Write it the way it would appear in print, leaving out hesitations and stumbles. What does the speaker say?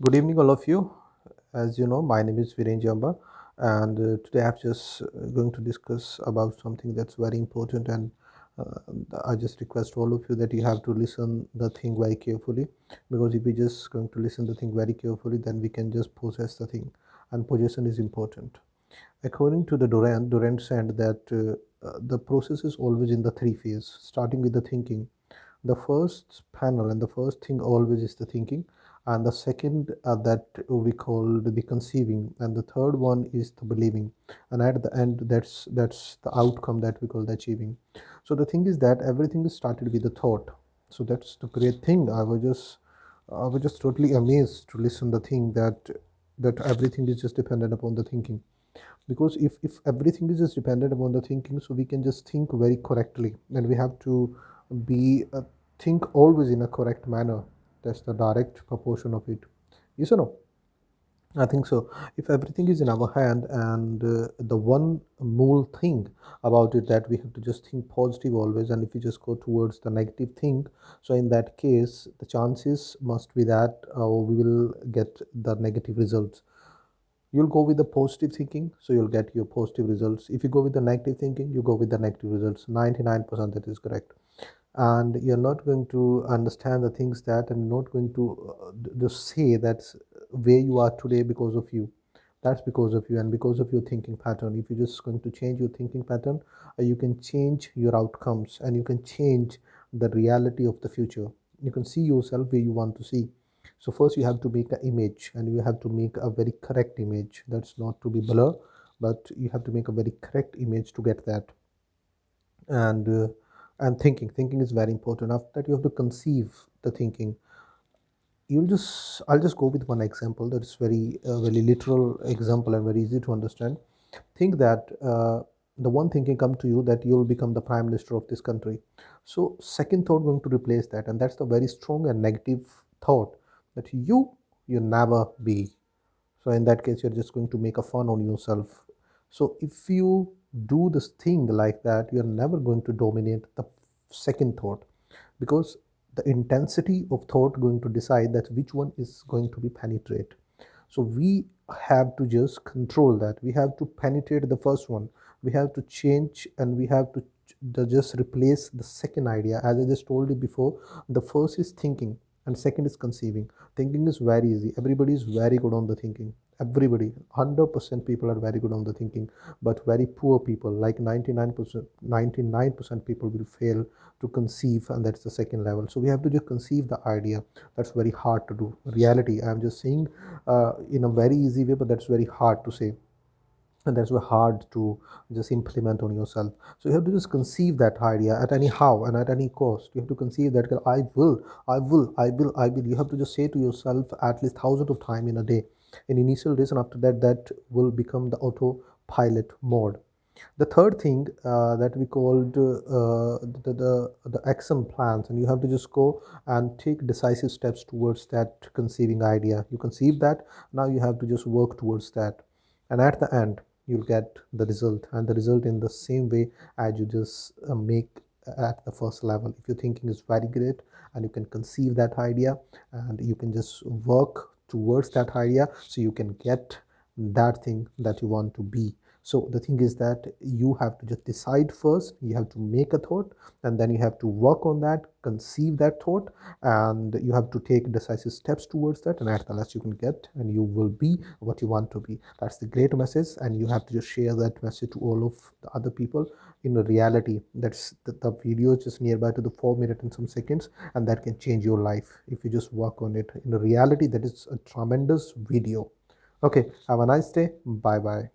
Good evening, all of you. As you know, my name is Viren Jamba, and today I'm just going to discuss about something that's very important. And uh, I just request all of you that you have to listen the thing very carefully, because if we just going to listen the thing very carefully, then we can just possess the thing, and possession is important. According to the Durant said that the process is always in the three phase, starting with the thinking. The first panel and the first thing always is the thinking, and the second that we call the conceiving, and the third one is the believing, and at the end that's the outcome that we call the achieving. So the thing is that everything is started with the thought. So that's the great thing. I was just totally amazed to listen the thing that everything is just dependent upon the thinking, because if everything is just dependent upon the thinking, so we can just think very correctly, and we have to be think always in a correct manner. That's the direct proportion of it. Yes or no? I think so. If everything is in our hand, and the one more thing about it, that we have to just think positive always, and if we just go towards the negative thing, so in that case, the chances must be that we will get the negative results. You'll go with the positive thinking, so you'll get your positive results. If you go with the negative thinking, you go with the negative results. 99% that is correct. And you're not going to understand the things that, and not going to just say that's where you are today because of you. That's because of you and because of your thinking pattern. If you're just going to change your thinking pattern, you can change your outcomes, and you can change the reality of the future. You can see yourself where you want to see. So first you have to make an image, and you have to make a very correct image. That's not to be blur, but you have to make a very correct image to get that. And uh, and thinking is very important. After that, you have to conceive the thinking. I'll just go with one example that is very literal example and very easy to understand. Think that the one thinking come to you that you'll become the prime minister of this country. So second thought going to replace that, and that's the very strong and negative thought, that you never be. So in that case, you're just going to make a fun on yourself. So if you do this thing like that, you're never going to dominate the second thought, because the intensity of thought going to decide that which one is going to be penetrate. So we have to just control that. We have to penetrate the first one. We have to change, and we have to just replace the second idea. As I just told you before, the first is thinking, and second is conceiving. Thinking is very easy. Everybody is very good on the thinking. Everybody, 100% people are very good on the thinking, but very poor people, like 99% people will fail to conceive, and that's the second level. So we have to just conceive the idea. That's very hard to do. Reality, I'm just saying in a very easy way, but that's very hard to say, and that's very hard to just implement on yourself. So you have to just conceive that idea at any how and at any cost. You have to conceive that, I will. You have to just say to yourself at least thousands of times in a day, in initial days, and after that, that will become the autopilot mode. The third thing that we called the action plans, and you have to just go and take decisive steps towards that conceiving idea. You conceive that, now you have to just work towards that, and at the end you'll get the result, and the result in the same way as you just make at the first level. If your thinking is very great, and you can conceive that idea, and you can just work towards that idea, so you can get that thing that you want to be. So the thing is that you have to just decide first, you have to make a thought, and then you have to work on that, conceive that thought, and you have to take decisive steps towards that, and at the last you can get, and you will be what you want to be. That's the great message, and you have to just share that message to all of the other people. In reality, that's the video is just nearby to the 4 minutes and some seconds, and that can change your life if you just work on it. In reality, that is a tremendous video. Okay, have a nice day. Bye bye.